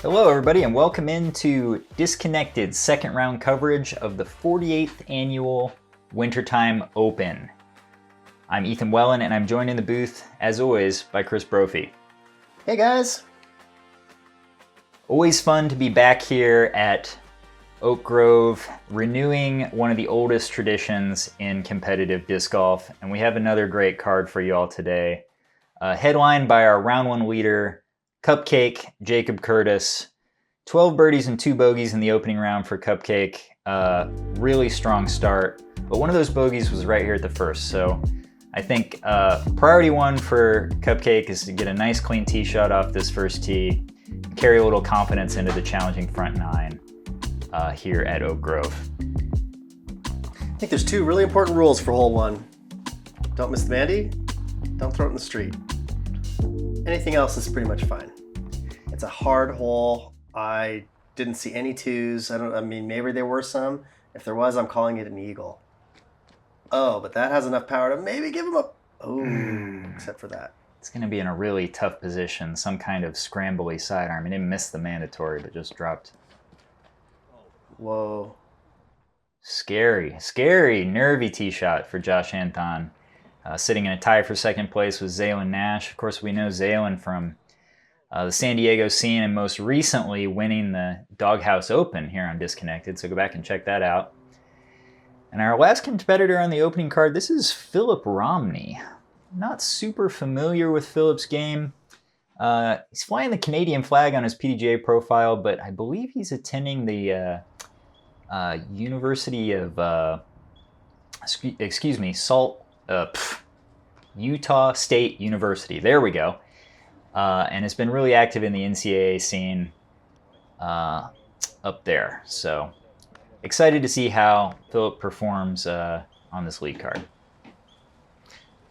Hello everybody and welcome into Disconnected second round coverage of the 48th annual Wintertime Open. I'm Ethan Wellin and I'm joined in the booth, as always, by Chris Brophy. Hey guys! Always fun to be back here at Oak Grove, renewing one of the oldest traditions in competitive disc golf, and we have another great card for you all today. Headlined by our round one leader, Cupcake Jacob Courtis. 12 birdies and 2 bogeys in the opening round for Cupcake. Really strong start, but one of those bogeys was right here at the first, so I think priority one for Cupcake is to get a nice clean tee shot off this first tee, carry a little confidence into the challenging front nine here at Oak Grove. I think there's two really important rules for hole one. Don't miss the bandy, don't throw it in the street. Anything else is pretty much fine. It's a hard hole. I didn't see any twos. I mean, maybe there were some. If there was, I'm calling it an eagle. Oh, but that has enough power to maybe give him a... Oh, except for that. It's going to be in a really tough position, some kind of scrambly sidearm. He didn't miss the mandatory, but just dropped. Whoa. Scary, nervy tee shot for Josh Anthon. Sitting in a tie for second place with Xaelen Nash. Of course, we know Xaelen from the San Diego scene and most recently winning the Doghouse Open here on Disconnected, so go back and check that out. And our last competitor on the opening card, this is PhilipRomney. Not super familiar with Philip's game. He's flying the Canadian flag on his PDGA profile, but I believe he's attending the University of, Utah State University. There we go. And has been really active in the NCAA scene up there. So excited to see how Philip performs on this lead card.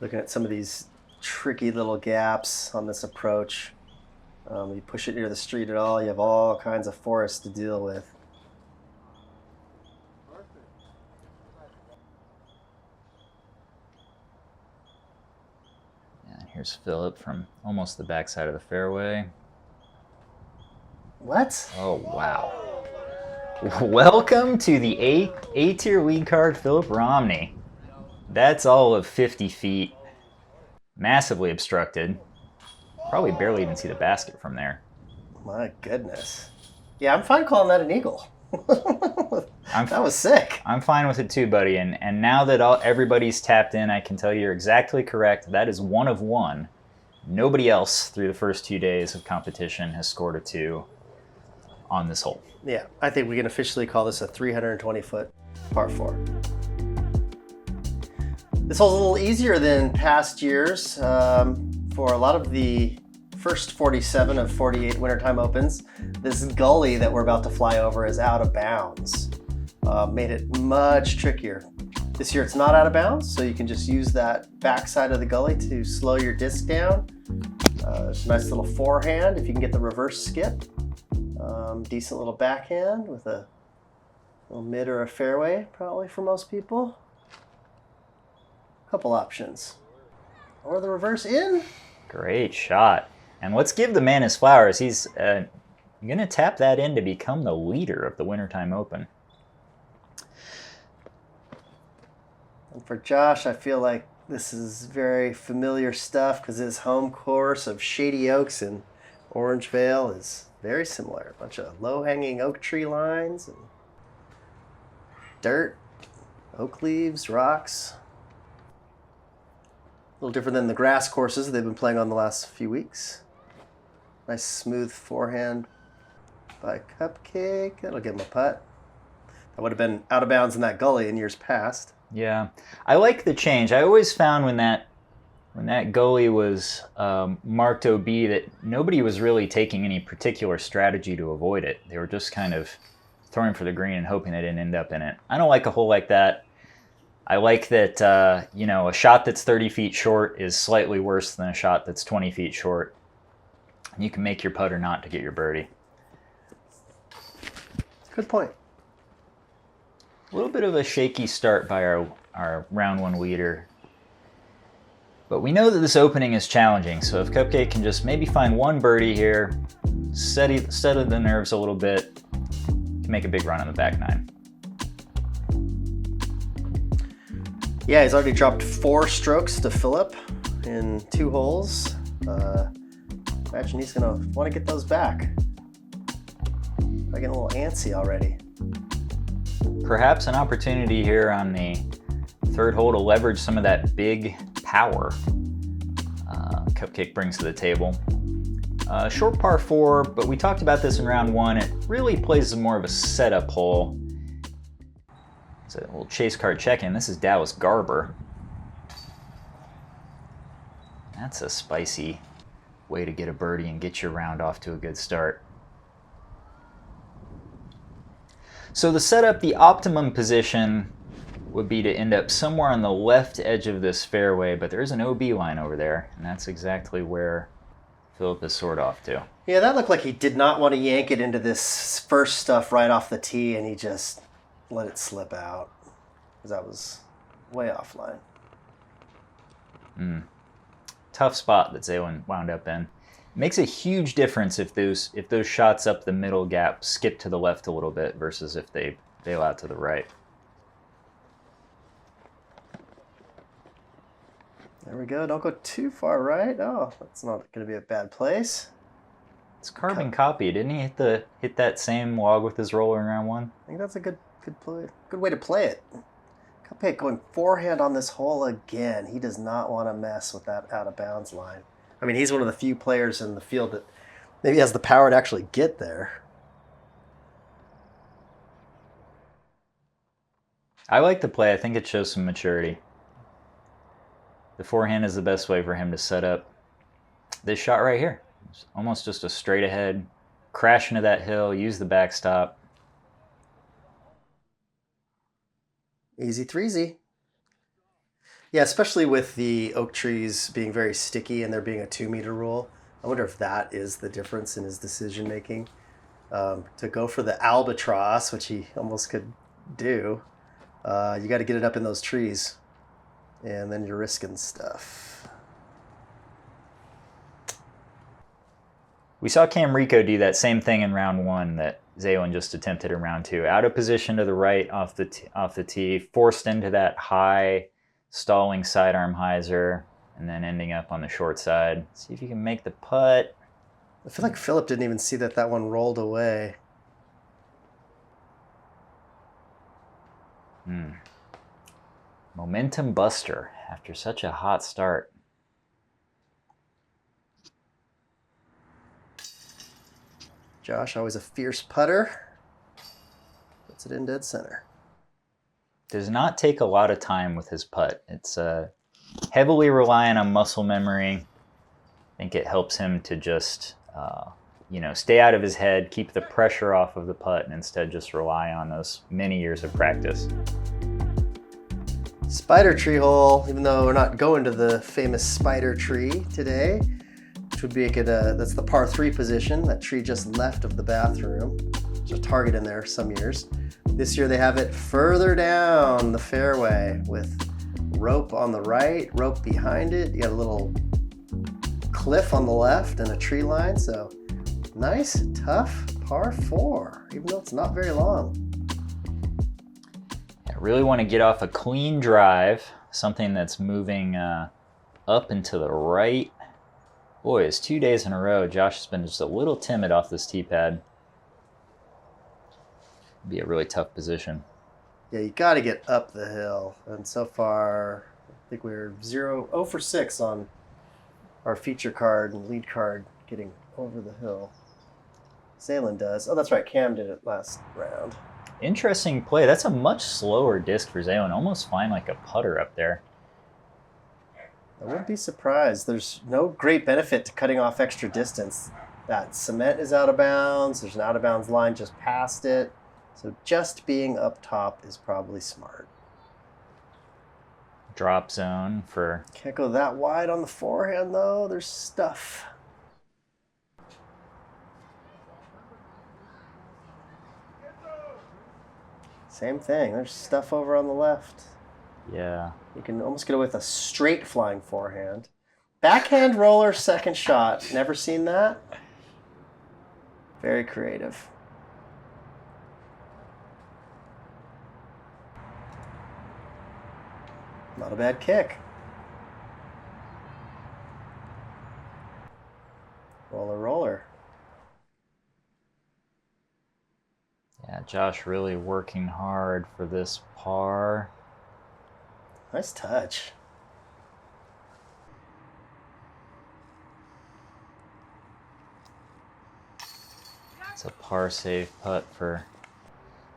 Looking at some of these tricky little gaps on this approach. You push it near the street at all, you have all kinds of forest to deal with. Here's Philip from almost the backside of the fairway. What? Oh, wow. Welcome to the A-tier lead card, PhilipRomney. That's all of 50 feet. Massively obstructed. Probably barely even see the basket from there. My goodness. Yeah, I'm fine calling that an eagle. That was sick. I'm fine with it too, buddy. And now that everybody's tapped in, I can tell you you're exactly correct. That is 1 of 1. Nobody else through the first 2 days of competition has scored a 2 on this hole. Yeah, I think we can officially call this a 320-foot par 4. This hole's a little easier than past years. For a lot of the first 47 of 48 Wintertime Opens, this gully that we're about to fly over is out of bounds. Made it much trickier. This year it's not out of bounds, so you can just use that backside of the gully to slow your disc down. There's a nice little forehand if you can get the reverse skip. Decent little backhand with a little mid or a fairway, probably for most people. Couple options. Or the reverse in. Great shot. And let's give the man his flowers. He's going to tap that in to become the leader of the Wintertime Open. And for Josh, I feel like this is very familiar stuff because his home course of Shady Oaks in Orangevale is very similar. A bunch of low-hanging oak tree lines and dirt, oak leaves, rocks. A little different than the grass courses they've been playing on the last few weeks. Nice smooth forehand by Cupcake. That'll give him a putt. That would have been out of bounds in that gully in years past. Yeah, I like the change. I always found when that gully was marked OB that nobody was really taking any particular strategy to avoid it. They were just kind of throwing for the green and hoping they didn't end up in it. I don't like a hole like that. I like that, a shot that's 30 feet short is slightly worse than a shot that's 20 feet short. You can make your putt or not to get your birdie. Good point. A little bit of a shaky start by our round one leader. But we know that this opening is challenging, so if Cupcake can just maybe find one birdie here, steady the nerves a little bit, can make a big run on the back nine. Yeah, he's already dropped 4 strokes to Philip in 2 holes. Imagine he's gonna want to get those back. I'm getting a little antsy already. Perhaps an opportunity here on the 3rd hole to leverage some of that big power Cupcake brings to the table. Short par 4, but we talked about this in round 1. It really plays as more of a setup hole. It's a little chase card check-in. This is Dallas Garber. That's a spicy way to get a birdie and get your round off to a good start. So the setup, the optimum position would be to end up somewhere on the left edge of this fairway, but there is an OB line over there, and that's exactly where Philip is sort off to. Yeah, that looked like he did not want to yank it into this first stuff right off the tee, and he just let it slip out, because that was way offline. Tough spot that Xaelen wound up in. Makes a huge difference if those shots up the middle gap skip to the left a little bit versus if they bail out to the right. There we go. Don't go too far right. Oh, that's not going to be a bad place. It's carbon copy. Didn't he hit that same log with his roller in round 1? I think that's a good play. Good way to play it. Cupcake going forehand on this hole again. He does not want to mess with that out of bounds line. I mean, he's one of the few players in the field that maybe has the power to actually get there. I like the play. I think it shows some maturity. The forehand is the best way for him to set up this shot right here. It's almost just a straight ahead, crash into that hill, use the backstop. Easy threesy. Yeah, especially with the oak trees being very sticky and there being a 2-meter rule. I wonder if that is the difference in his decision making. To go for the albatross, which he almost could do, you got to get it up in those trees. And then you're risking stuff. We saw Cam Rico do that same thing in round 1 that Xaelen just attempted in round 2. Out of position to the right off the tee, forced into that high stalling sidearm hyzer, and then ending up on the short side. See if you can make the putt. I feel like Philip didn't even see that one rolled away. Momentum buster after such a hot start. Josh, always a fierce putter. Puts it in dead center. Does not take a lot of time with his putt. It's heavily reliant on muscle memory. I think it helps him to just stay out of his head, keep the pressure off of the putt, and instead just rely on those many years of practice. Spider tree hole, even though we're not going to the famous spider tree today, which would be that's the par 3 position, that tree just left of the bathroom. There's a target in there some years. This year they have it further down the fairway with rope on the right, rope behind it. You got a little cliff on the left and a tree line, so nice, tough par 4, even though it's not very long. I really want to get off a clean drive, something that's moving up and to the right. Boy, it's 2 days in a row. Josh has been just a little timid off this tee pad. It'd be a really tough position. Yeah, you got to get up the hill. And so far, I think we're 0 for 6 on our feature card and lead card getting over the hill. Xaelen does. Oh, that's right. Cam did it last round. Interesting play. That's a much slower disc for Xaelen. Almost flying like a putter up there. I wouldn't be surprised. There's no great benefit to cutting off extra distance. That cement is out of bounds. There's an out of bounds line just past it. So just being up top is probably smart. Drop zone for... Can't go that wide on the forehand, though. There's stuff. Same thing. There's stuff over on the left. Yeah. You can almost get away with a straight flying forehand. Backhand roller second shot. Never seen that. Very creative. Not a bad kick. Roller, roller. Yeah, Josh really working hard for this par. Nice touch. It's a par save putt for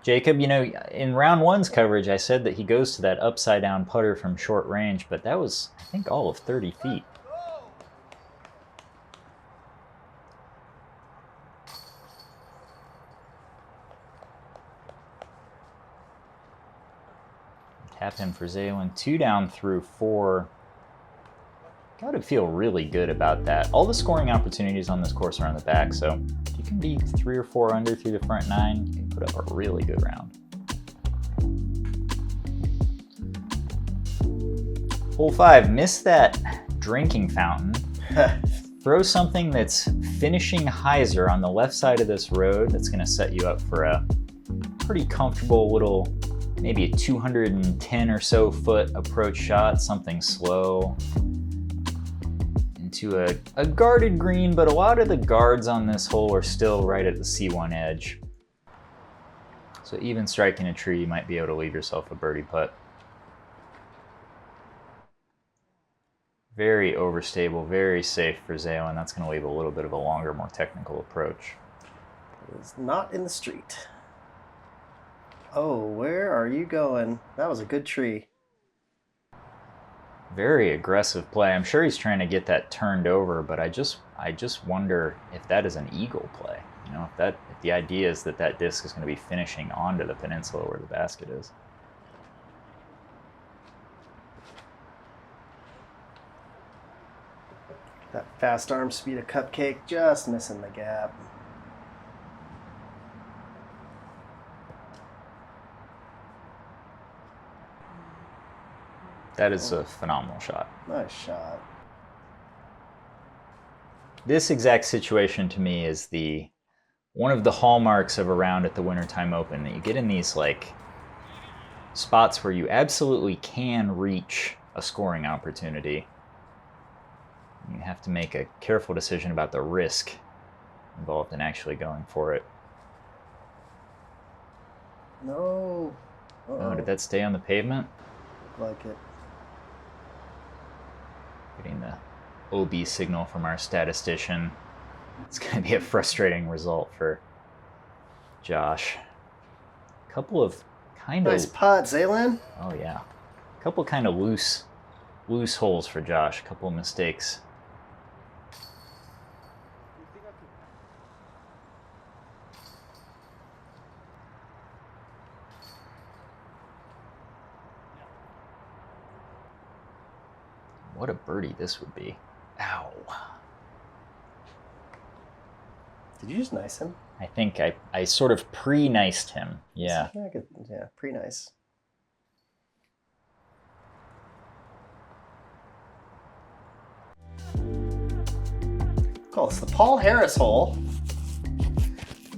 Jacob. You know, in round one's coverage, I said that he goes to that upside down putter from short range, but that was, I think, all of 30 feet. Tap in for Xaelen. 2 down through 4. Got to feel really good about that. All the scoring opportunities on this course are on the back, so if you can be 3 or 4 under through the front 9, you can put up a really good round. Hole 5, miss that drinking fountain. Throw something that's finishing hyzer on the left side of this road. That's going to set you up for a pretty comfortable little, maybe a 210 or so foot approach shot, something slow. To a guarded green, but a lot of the guards on this hole are still right at the C1 edge. So even striking a tree, you might be able to leave yourself a birdie putt. Very overstable, very safe for Xaelen. That's going to leave a little bit of a longer, more technical approach. It's not in the street. Oh, where are you going? That was a good tree. Very aggressive play. I'm sure he's trying to get that turned over, but I just wonder if that is an eagle play. You know, if the idea is that that disc is going to be finishing onto the peninsula where the basket is. That fast arm speed of Cupcake just missing the gap. That is a phenomenal shot. Nice shot. This exact situation to me is one of the hallmarks of a round at the Wintertime Open, that you get in these like spots where you absolutely can reach a scoring opportunity. You have to make a careful decision about the risk involved in actually going for it. No. Oh, did that stay on the pavement? Look like it. Getting the OB signal from our statistician. It's going to be a frustrating result for Josh. A couple of kind of... Nice putt, Xaelen. Oh, yeah. A couple kind of loose holes for Josh. A couple of mistakes. What a birdie this would be. Ow. Did you just nice him? I think I sort of pre-niced him. Yeah. Yeah, pre-nice. Call this the Paul Harris hole.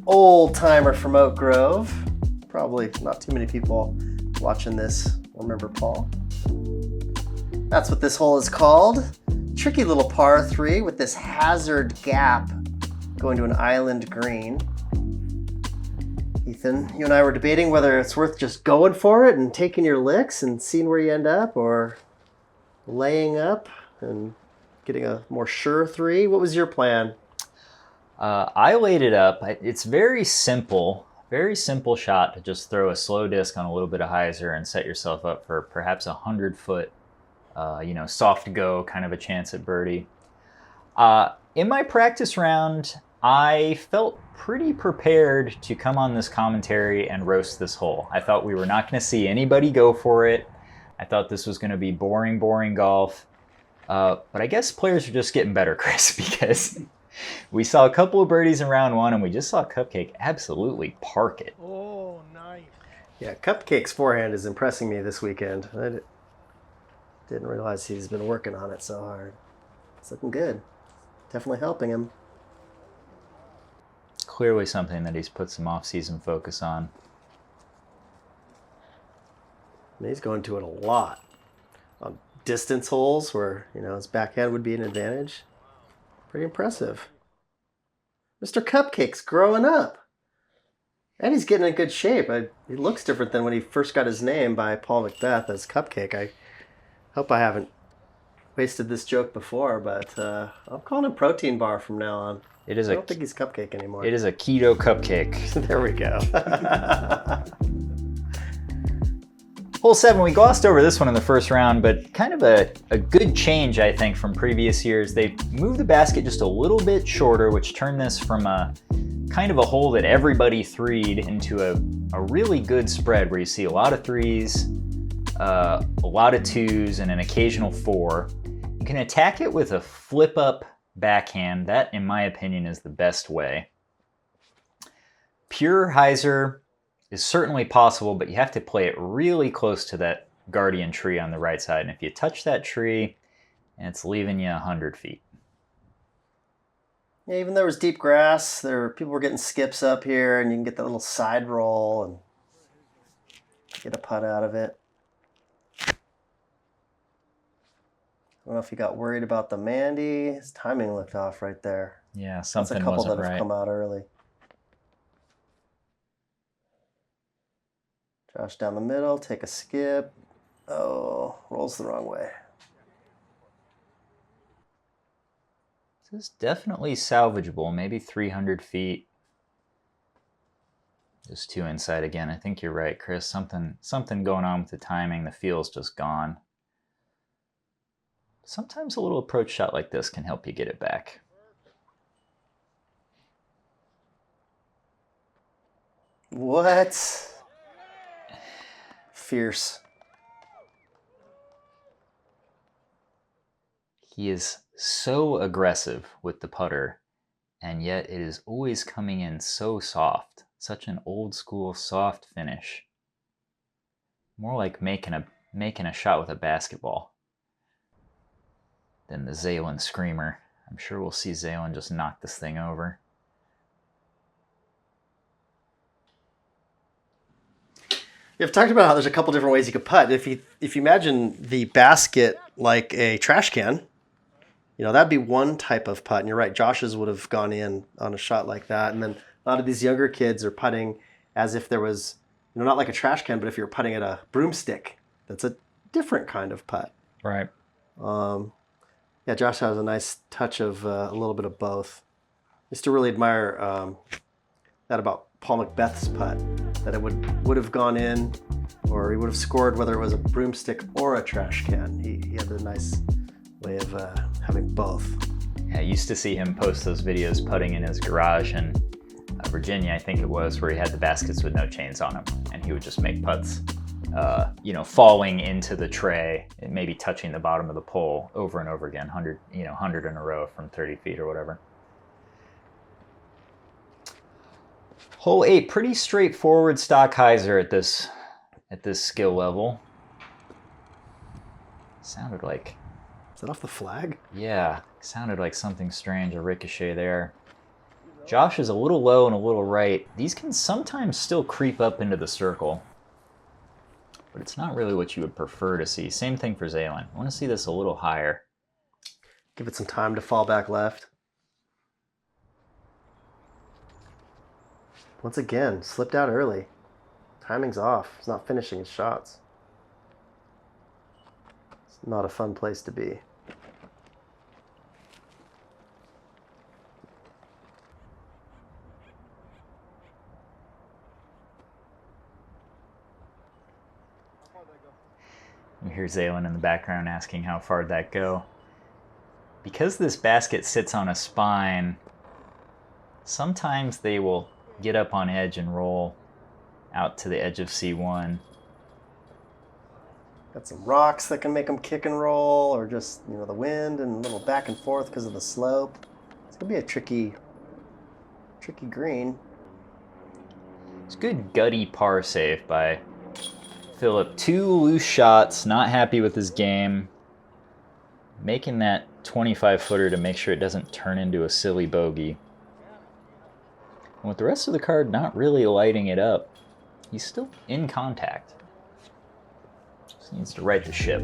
Old timer from Oak Grove. Probably not too many people watching this will remember Paul. That's what this hole is called. Tricky little par 3 with this hazard gap going to an island green. Ethan, you and I were debating whether it's worth just going for it and taking your licks and seeing where you end up, or laying up and getting a more sure 3. What was your plan? I laid it up. It's very simple shot to just throw a slow disc on a little bit of hyzer and set yourself up for perhaps 100-foot soft go, kind of a chance at birdie. In my practice round, I felt pretty prepared to come on this commentary and roast this hole. I thought we were not going to see anybody go for it. I thought this was going to be boring golf. But I guess players are just getting better, Chris, because we saw a couple of birdies in round 1, and we just saw Cupcake absolutely park it. Oh, nice. Yeah, Cupcake's forehand is impressing me this weekend. Didn't realize he's been working on it so hard. It's looking good. Definitely helping him. Clearly something that he's put some off-season focus on. And he's going to it a lot. On distance holes where, his backhand would be an advantage. Pretty impressive. Mr. Cupcake's growing up. And he's getting in good shape. He looks different than when he first got his name by Paul Macbeth as Cupcake. I hope I haven't wasted this joke before, but I'm calling him Protein Bar from now on. I don't think he's Cupcake anymore. It is a keto cupcake. There we go. Hole 7, we glossed over this one in the first round, but kind of a good change, I think, from previous years. They moved the basket just a little bit shorter, which turned this from a kind of a hole that everybody threed into a really good spread where you see a lot of threes, a lot of twos, and an occasional 4. You can attack it with a flip-up backhand. That, in my opinion, is the best way. Pure hyzer is certainly possible, but you have to play it really close to that guardian tree on the right side. And if you touch that tree, it's leaving you 100 feet. Yeah, even though there was deep grass, people were getting skips up here, and you can get that little side roll and get a putt out of it. I don't know if he got worried about the Mandy. His timing looked off right there. Yeah, something wasn't right. That's a couple that have come out early. Josh down the middle, take a skip. Oh, rolls the wrong way. This is definitely salvageable, maybe 300 feet. Just 2 inside again. I think you're right, Chris. Something going on with the timing. The feel's just gone. Sometimes a little approach shot like this can help you get it back. What? Fierce. He is so aggressive with the putter, and yet it is always coming in so soft. Such an old school soft finish. More like making a shot with a basketball than the Xaelen Screamer. I'm sure we'll see Xaelen just knock this thing over. I've talked about how there's a couple different ways you could putt. If you imagine the basket like a trash can, that'd be one type of putt. And you're right, Josh's would have gone in on a shot like that. And then a lot of these younger kids are putting as if there was, not like a trash can, but if you're putting at a broomstick, that's a different kind of putt. Right. Yeah, Josh has a nice touch of a little bit of both. I used to really admire that about Paul Macbeth's putt, that it would have gone in, or he would have scored whether it was a broomstick or a trash can. He had a nice way of having both. Yeah, I used to see him post those videos putting in his garage in Virginia, I think it was, where he had the baskets with no chains on them, and he would just make putts, falling into the tray and maybe touching the bottom of the pole over and over again, 100 in a row from 30 feet or whatever. Hole 8, pretty straightforward stock hyzer at this skill level. Sounded like... Is that off the flag? Yeah, sounded like something strange, a ricochet there. Josh is a little low and a little right. These can sometimes still creep up into the circle, but it's not really what you would prefer to see. Same thing for Xaelen. I want to see this a little higher. Give it some time to fall back left. Once again, slipped out early. Timing's off. He's not finishing his shots. It's not a fun place to be. You hear Xaelen in the background asking how far'd that go. Because this basket sits on a spine, sometimes they will get up on edge and roll out to the edge of C1. Got some rocks that can make them kick and roll, or just, the wind and a little back and forth because of the slope. It's going to be a tricky green. It's a good gutty par save by Philip. 2 loose shots, not happy with his game. making that 25-footer to make sure it doesn't turn into a silly bogey. And with the rest of the card not really lighting it up, he's still in contact. Just needs to right the ship.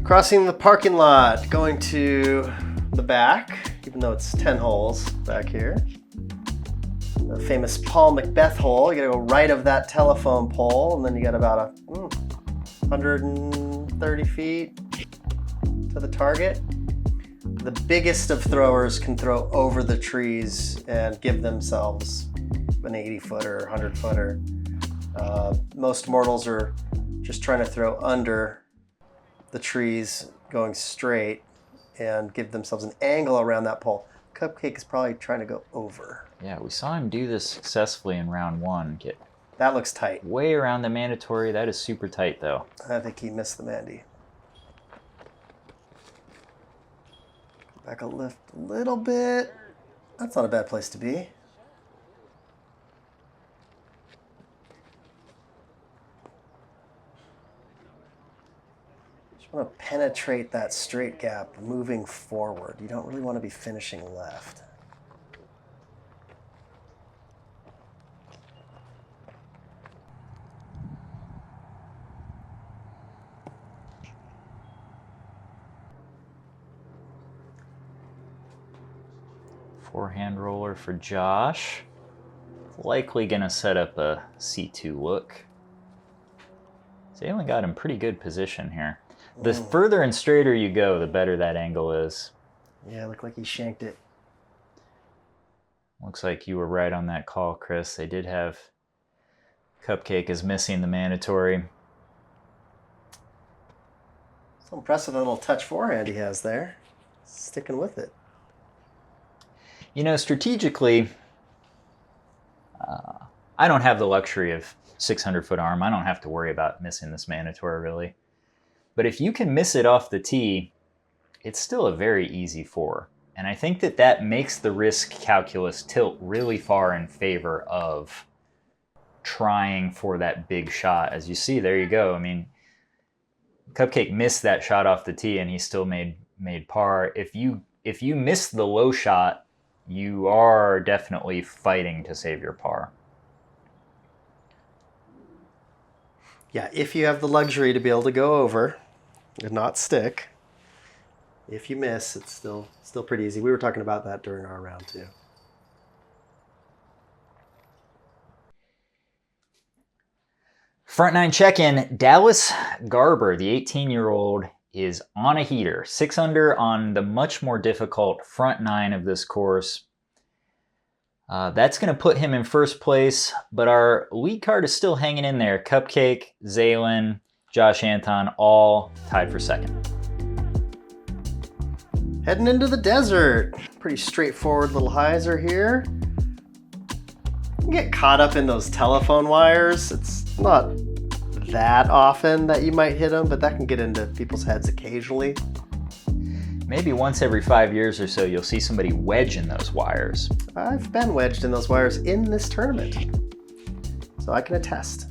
Crossing the parking lot, going to the back, even though it's 10 holes back here. The famous Paul Macbeth hole. You gotta go right of that telephone pole, and then you got about 130 feet to the target. The biggest of throwers can throw over the trees and give themselves an 80-footer, 100-footer. Most mortals are just trying to throw under the trees, going straight, and give themselves an angle around that pole. Cupcake is probably trying to go over. Yeah, we saw him do this successfully in round one. Get That looks tight. way around the mandatory. That is super tight, though. I think he missed the Mandy. Back a lift a little bit. That's not a bad place to be. Just want to penetrate that straight gap moving forward. You don't really want to be finishing left. Forehand roller for Josh. Likely gonna set up a C2 look. Xaelen got in pretty good position here. The further and straighter you go, the better that angle is. Yeah, looked like he shanked it. Looks like you were right on that call, Chris. They did have Cupcake is missing the mandatory. So impressive, that little touch forehand he has there. Sticking with it. You know, strategically, I don't have the luxury of 600-foot arm. I don't have to worry about missing this mandatory, really. But if you can miss it off the tee, it's still a very easy four. And I think that that makes the risk calculus tilt really far in favor of trying for that big shot. As you see, there you go. I mean, Cupcake missed that shot off the tee, and he still made par. If you miss the low shot, you are definitely fighting to save your par. Yeah, if you have the luxury to be able to go over and not stick, if you miss, it's still pretty easy. We were talking about that during our round too. Front nine check-in. Dallas Garber, the 18-year-old, is on a heater. 6 under on the much more difficult front nine of this course. That's going to put him in first place, but our lead card is still hanging in there. Cupcake, Xaelen, Josh Anthon, all tied for second. Heading into the desert. Pretty straightforward little hyzer here. You get caught up in those telephone wires. It's not that often that you might hit them, but that can get into people's heads occasionally. Maybe once every 5 years or so, you'll see somebody wedge in those wires. I've been wedged in those wires in this tournament, so I can attest.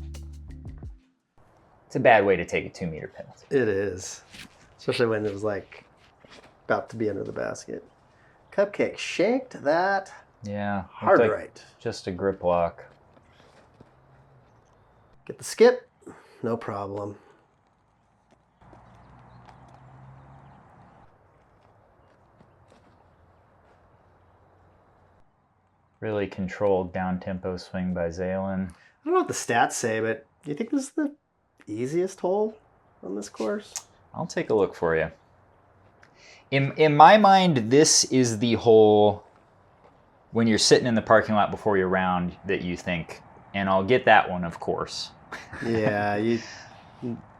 It's a bad way to take a 2-meter penalty. It is, especially when it was like about to be under the basket. Cupcake shanked that. Yeah. Hard like right. Just a grip lock. Get the skip. No problem. Really controlled down-tempo swing by Xaelen. I don't know what the stats say, but do you think this is the easiest hole on this course? I'll take a look for you. In my mind, this is the hole when you're sitting in the parking lot before your round that you think, and I'll get that one, of course. Yeah, you're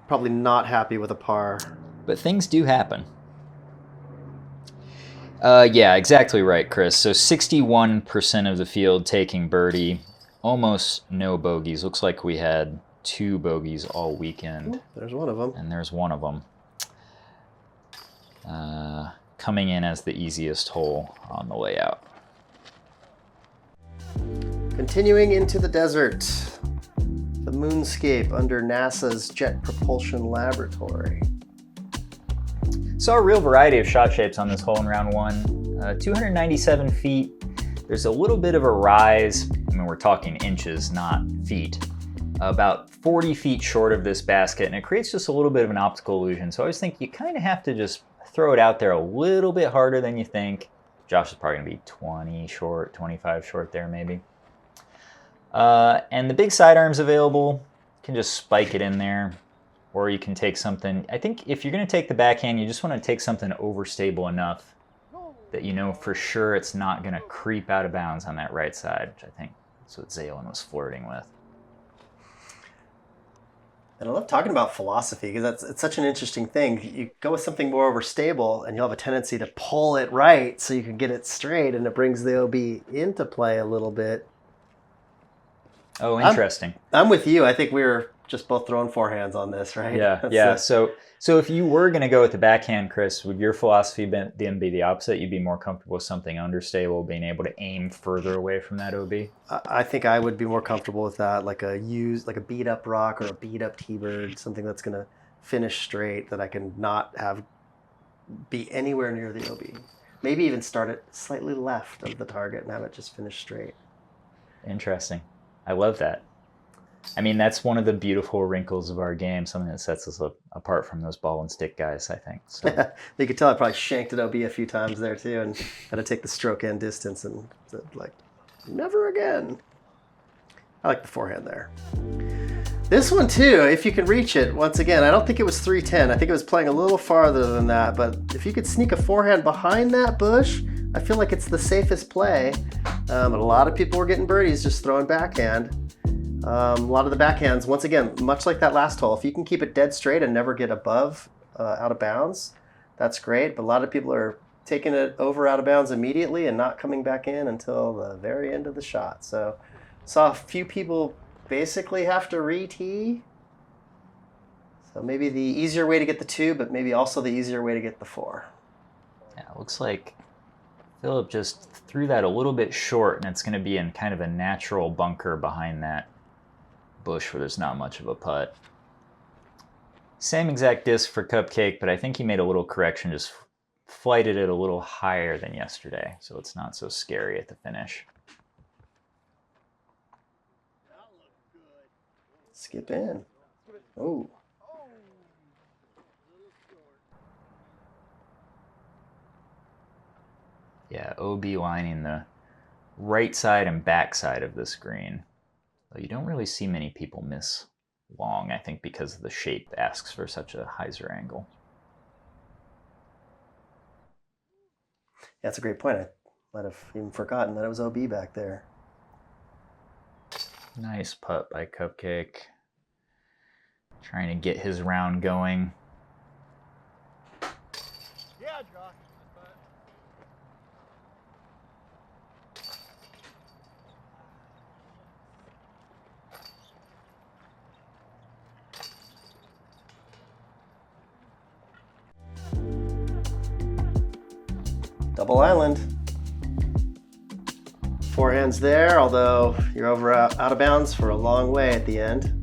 probably not happy with a par. But things do happen. Yeah, exactly right, Chris. So 61% of the field taking birdie, almost no bogeys. Looks like we had 2 bogeys all weekend. Ooh, there's one of them. And there's one of them. Coming in as the easiest hole on the layout. Continuing into the desert. the moonscape under NASA's Jet Propulsion Laboratory. Saw a real variety of shot shapes on this hole in round one. 297 feet. There's a little bit of a rise. I mean, we're talking inches, not feet. About 40 feet short of this basket, and it creates just a little bit of an optical illusion. So I always think you kind of have to just throw it out there a little bit harder than you think. Josh is probably gonna be 20 short, 25 short there maybe. And the big sidearm's available. You can just spike it in there, or you can take something. I think if you're gonna take the backhand, you just wanna take something overstable enough that you know for sure it's not gonna creep out of bounds on that right side, which I think that's what Xaelen was flirting with. And I love talking about philosophy because it's such an interesting thing. You go with something more overstable and you'll have a tendency to pull it right so you can get it straight, and it brings the OB into play a little bit. Oh, interesting. I'm with you. I think we were just both throwing forehands on this, right? Yeah. So if you were going to go with the backhand, Chris, would your philosophy then be the opposite? You'd be more comfortable with something understable, being able to aim further away from that OB? I think I would be more comfortable with that, like a beat up rock or a beat up T-bird, something that's going to finish straight that I can not have be anywhere near the OB. Maybe even start it slightly left of the target and have it just finish straight. Interesting. I love that. I mean, that's one of the beautiful wrinkles of our game, something that sets us apart from those ball and stick guys, I think. So. You could tell I probably shanked an OB a few times there too, and had to take the stroke end distance and said, like, never again. I like the forehand there. This one too, if you can reach it, once again, I don't think it was 310. I think it was playing a little farther than that, but if you could sneak a forehand behind that bush, I feel like it's the safest play. But a lot of people were getting birdies just throwing backhand. A lot of the backhands, once again, much like that last hole, if you can keep it dead straight and never get above, out of bounds, that's great. But a lot of people are taking it over out of bounds immediately and not coming back in until the very end of the shot. So saw a few people basically have to re-tee. So maybe the easier way to get the 2, but maybe also the easier way to get the 4. Yeah, it looks like Philip just threw that a little bit short, and it's going to be in kind of a natural bunker behind that bush where there's not much of a putt. Same exact disc for Cupcake, but I think he made a little correction, just flighted it a little higher than yesterday, so it's not so scary at the finish. Skip in. Oh. Yeah, OB lining the right side and back side of this green. Though you don't really see many people miss long, I think, because the shape asks for such a hyzer angle. That's a great point. I might have even forgotten that it was OB back there. Nice putt by Cupcake. Trying to get his round going. Yeah, Josh. Double island. Forehands there, although you're out of bounds for a long way at the end.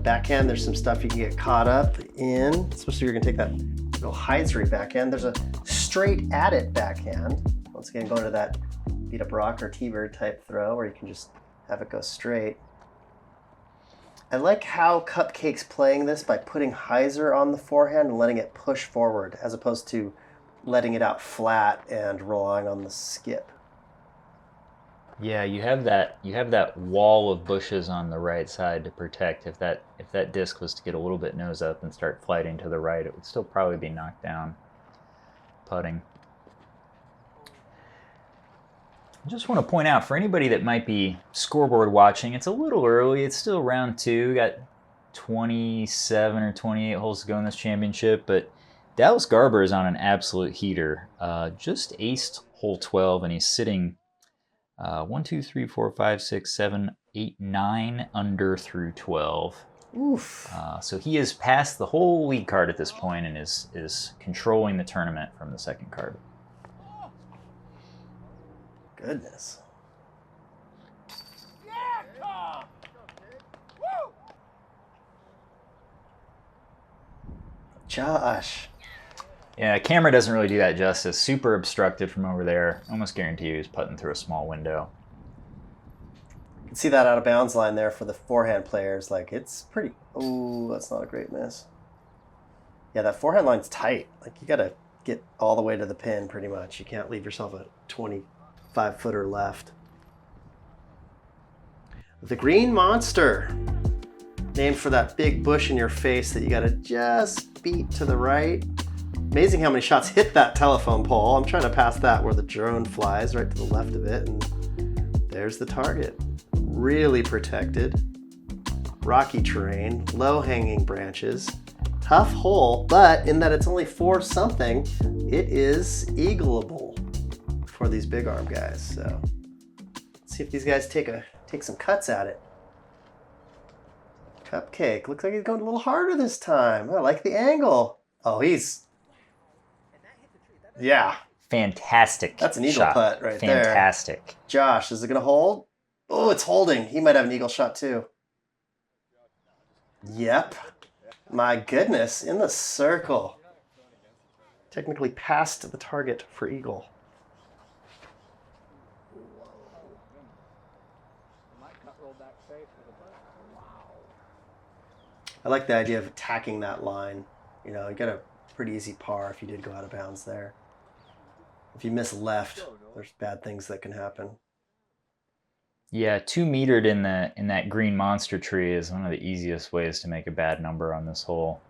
Backhand, there's some stuff you can get caught up in, especially if you're gonna take that little hyzery backhand. There's a straight at it backhand. Once again, going to that beat up rock or T-bird type throw where you can just have it go straight. I like how Cupcake's playing this by putting hyzer on the forehand and letting it push forward as opposed to letting it out flat and relying on the skip. Yeah, you have that wall of bushes on the right side to protect. If that disc was to get a little bit nose up and start flighting to the right, it would still probably be knocked down putting. I just want to point out, for anybody that might be scoreboard watching, it's a little early. It's still round 2. We got 27 or 28 holes to go in this championship, but Dallas Garber is on an absolute heater. Just aced hole 12, and he's sitting 1, 2, 3, 4, 5, 6, 7, 8, 9 under through 12. Oof. So he is past the whole lead card at this point and is controlling the tournament from the second card. Goodness. Yeah, Tom! Woo! Josh. Yeah, camera doesn't really do that justice. Super obstructed from over there. Almost guarantee he was putting through a small window. You can see that out of bounds line there for the forehand players. Like, it's pretty... Oh, that's not a great miss. Yeah, that forehand line's tight. Like, you got to get all the way to the pin, pretty much. You can't leave yourself a 25-footer left. The Green Monster. Named for that big bush in your face that you got to just beat to the right. Amazing how many shots hit that telephone pole. I'm trying to pass that where the drone flies, right to the left of it, and there's the target. Really protected. Rocky terrain, low-hanging branches. Tough hole, but in that it's only 4-something, it is eagleable for these big arm guys. So let's see if these guys take some cuts at it. Cupcake, looks like he's going a little harder this time. I like the angle. Oh, yeah. Fantastic. That's an eagle shot. putt right there. Fantastic. Josh, is it going to hold? Oh, it's holding. He might have an eagle shot too. Yep. My goodness, in the circle. Technically past the target for eagle. I like the idea of attacking that line. You know, you got a pretty easy par if you did go out of bounds there. If you miss left, there's bad things that can happen. Yeah, 2-metered in that green monster tree is one of the easiest ways to make a bad number on this hole.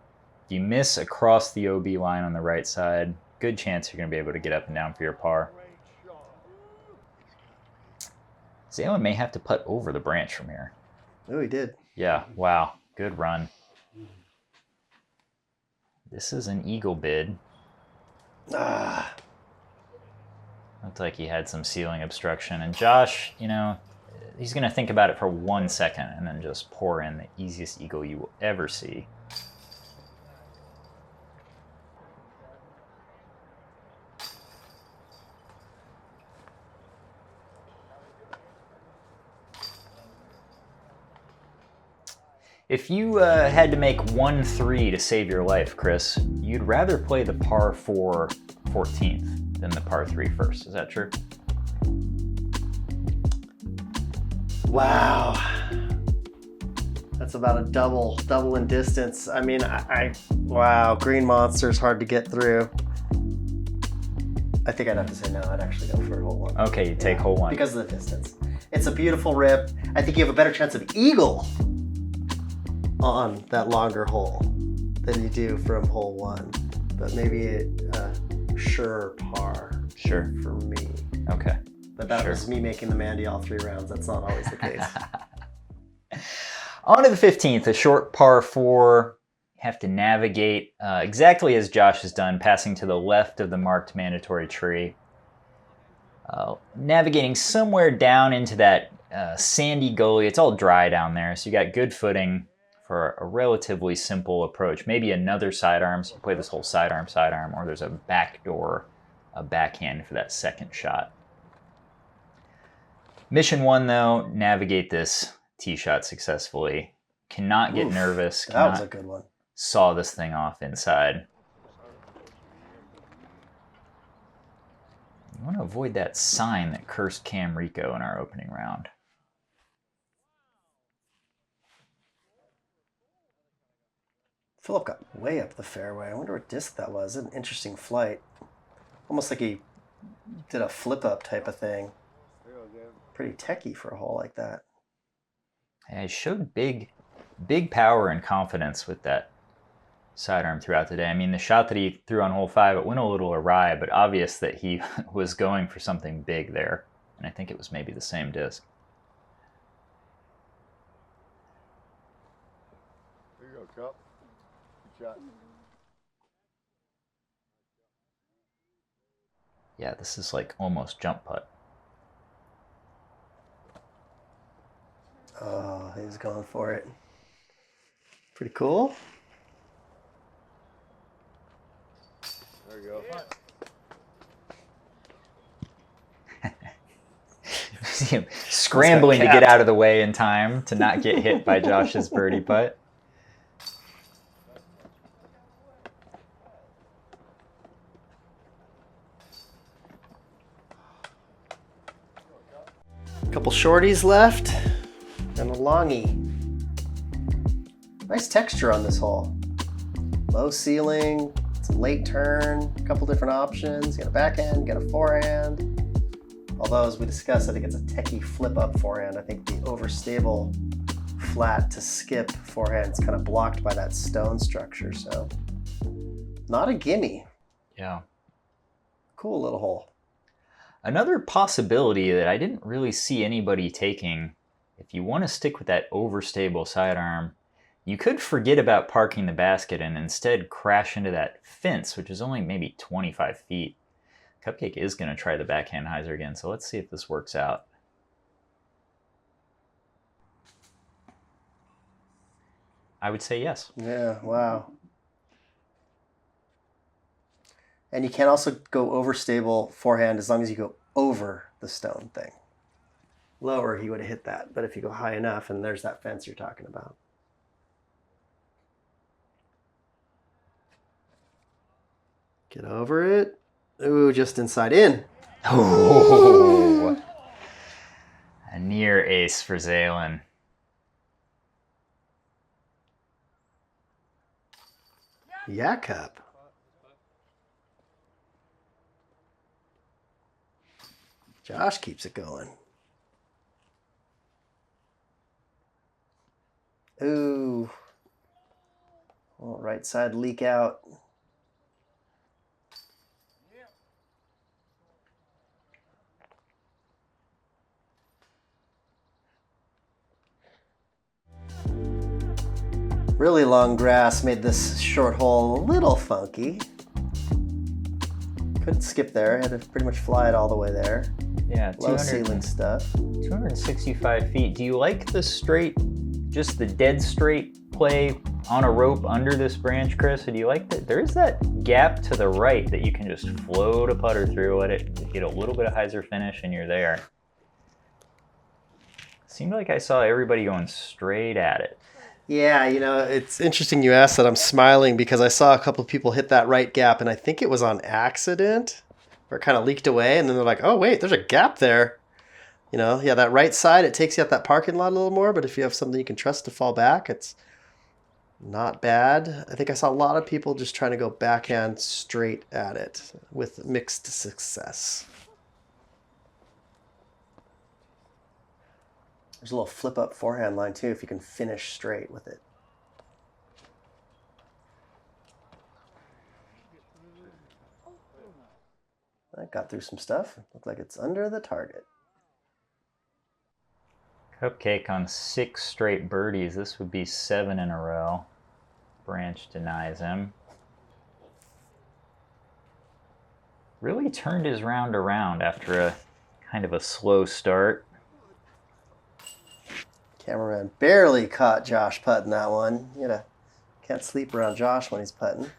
If you miss across the OB line on the right side, good chance you're going to be able to get up and down for your par. Xaelen may have to putt over the branch from here. Oh, he did. Yeah, wow, good run. This is an eagle bid. Ah. Looked like he had some ceiling obstruction. And Josh, you know, he's going to think about it for 1 second and then just pour in the easiest eagle you will ever see. If you had to make 1-3 to save your life, Chris, you'd rather play the par 4 14th than the par 3 first. Is that true? Wow. That's about a double in distance. I mean, wow, Green Monster's hard to get through. I think I'd have to say no. I'd actually go for hole 1. Okay, you take hole 1. Because of the distance. It's a beautiful rip. I think you have a better chance of eagle on that longer hole than you do from hole 1. But maybe a sure par. Sure. For me. Okay. But that was me making the Mandy all 3 rounds. That's not always the case. On to the 15th, a short par 4. You have to navigate exactly as Josh has done, passing to the left of the marked mandatory tree. Navigating somewhere down into that sandy gully. It's all dry down there, so you got good footing for a relatively simple approach. Maybe another sidearm, so you play this whole sidearm, or there's a backdoor, a backhand for that second shot. Mission 1, though, navigate this tee shot successfully. Cannot get nervous. That was a good one. Saw this thing off inside. You want to avoid that sign that cursed Cam Rico in our opening round. Philip got way up the fairway. I wonder what disc that was. An interesting flight. Almost like he did a flip-up type of thing. Pretty techie for a hole like that. Yeah, he showed big power and confidence with that sidearm throughout the day. I mean, the shot that he threw on hole 5, it went a little awry, but obvious that he was going for something big there. And I think it was maybe the same disc. There you go, Cup. Good shot. Yeah, this is like almost jump putt. Oh, he's going for it. Pretty cool. There you go. See him scrambling to get out of the way in time to not get hit by Josh's birdie putt. Couple shorties left and a longie. Nice texture on this hole. Low ceiling, it's a late turn, a couple different options. You got a backhand, you got a forehand. Although, as we discussed, I think it's a techie flip-up forehand. I think the overstable flat to skip forehand is kind of blocked by that stone structure, so not a gimme. Yeah. Cool little hole. Another possibility that I didn't really see anybody taking, if you want to stick with that overstable sidearm, you could forget about parking the basket and instead crash into that fence, which is only maybe 25 feet. Cupcake is going to try the backhand hyzer again, so let's see if this works out. I would say yes. Yeah, wow. And you can also go overstable forehand as long as you go over the stone thing. Lower, he would have hit that. But if you go high enough, and there's that fence you're talking about. Get over it. Ooh, just inside in. Oh, a near ace for Xaelen. Yeah, cup. Josh keeps it going. Ooh. Well, right side leak out. Really long grass made this short hole a little funky. Couldn't skip there. Had to pretty much fly it all the way there. Yeah, Low ceiling stuff. 265 feet. Do you like the straight, just the dead straight play on a rope under this branch, Chris? Or do you like that? There is that gap to the right that you can just float a putter through, let it get a little bit of hyzer finish, and you're there. Seemed like I saw everybody going straight at it. Yeah, you know, it's interesting you asked that. I'm smiling because I saw a couple of people hit that right gap, and I think it was on accident, where it kind of leaked away, and then they're like, oh, wait, there's a gap there. You know, yeah, that right side, it takes you out that parking lot a little more, but if you have something you can trust to fall back, it's not bad. I think I saw a lot of people just trying to go backhand straight at it with mixed success. There's a little flip-up forehand line, too, if you can finish straight with it. That got through some stuff. Looked like it's under the target. Cupcake on 6 straight birdies. This would be 7 in a row. Branch denies him. Really turned his round around after a kind of a slow start. Cameraman barely caught Josh putting that one. Can't sleep around Josh when he's putting.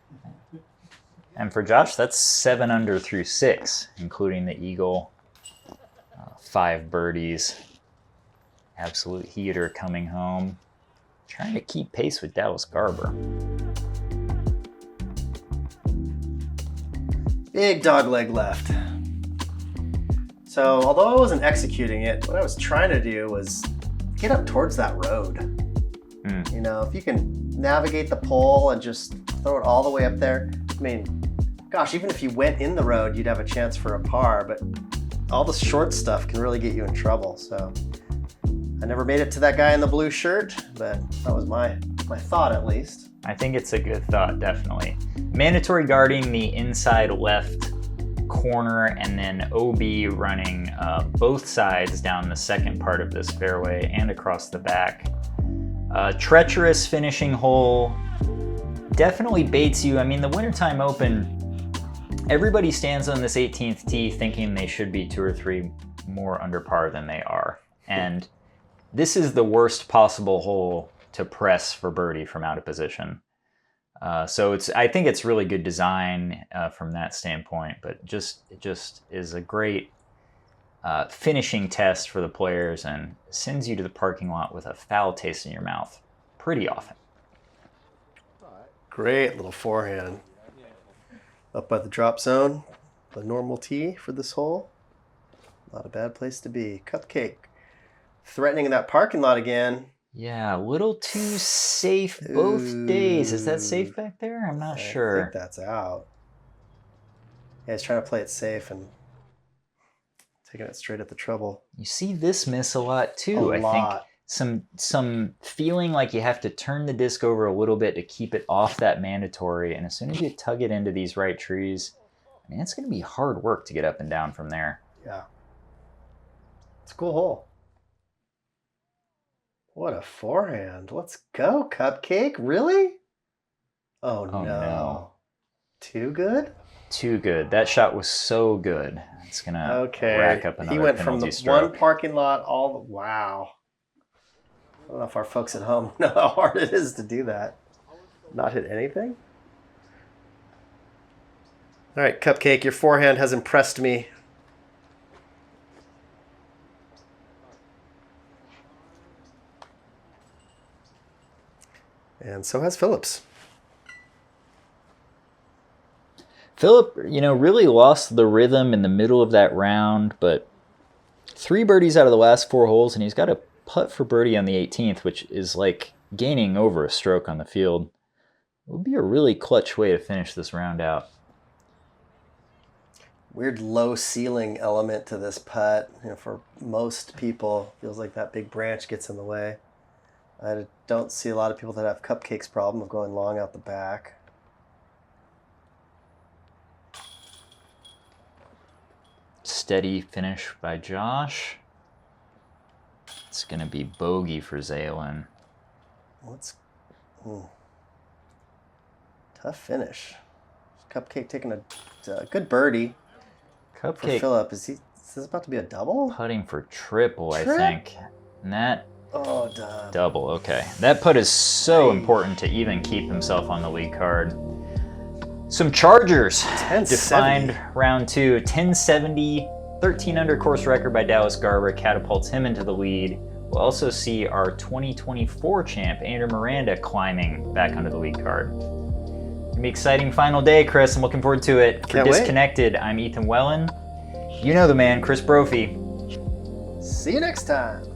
And for Josh, that's 7 under through 6, including the eagle. 5 birdies. Absolute heater coming home. Trying to keep pace with Dallas Garber. Big dog leg left. So although I wasn't executing it, what I was trying to do was get up towards that road. You know, if you can navigate the pole and just throw it all the way up there. I mean, gosh, even if you went in the road, you'd have a chance for a par, but all the short stuff can really get you in trouble. So I never made it to that guy in the blue shirt, but that was my thought at least. I think it's a good thought, definitely. Mandatory guarding the inside left corner, and then OB running both sides down the second part of this fairway and across the back. Treacherous finishing hole. Definitely baits you. I mean, the Wintertime Open, everybody stands on this 18th tee thinking they should be 2 or 3 more under par than they are. And this is the worst possible hole to press for birdie from out of position. So I think it's really good design from that standpoint, but it just is a great finishing test for the players and sends you to the parking lot with a foul taste in your mouth pretty often. Great little forehand. Up by the drop zone, the normal tee for this hole. Not a bad place to be. Cupcake threatening that parking lot again. Yeah, a little too safe both days. Is that safe back there? I'm not sure. I think that's out. Yeah, he's trying to play it safe and taking it straight at the trouble. You see this miss a lot too. I think some feeling like you have to turn the disc over a little bit to keep it off that mandatory. And as soon as you tug it into these right trees, I mean, it's going to be hard work to get up and down from there. Yeah. It's a cool hole. What a forehand. Let's go, Cupcake. Really? Oh no. Too good? Too good. That shot was so good. It's going to rack up another He went from the stroke. one parking lot all the... Wow. I don't know if our folks at home know how hard it is to do that. Not hit anything? All right, Cupcake, your forehand has impressed me. And so has Phillips. Philip, really lost the rhythm in the middle of that round, but 3 birdies out of the last 4 holes, and he's got a putt for birdie on the 18th, which is like gaining over a stroke on the field. It would be a really clutch way to finish this round out. Weird low ceiling element to this putt. For most people, feels like that big branch gets in the way. I don't see a lot of people that have Cupcake's problem of going long out the back. Steady finish by Josh. It's going to be bogey for Xaelen. Tough finish. Cupcake taking a good birdie. Cupcake for Phillip. Is this about to be a double? Putting for triple, I think. And that... Oh, done. Double, okay. That putt is so important to even keep himself on the lead card. Some Chargers defined round 2. 1070, 13 under course record by Dallas Garber catapults him into the lead. We'll also see our 2024 champ, Andrew Miranda, climbing back onto the lead card. It's gonna be an exciting final day, Chris. I'm looking forward to it. For Disconnected, I'm Ethan Wellin. You know the man, Chris Brophy. See you next time.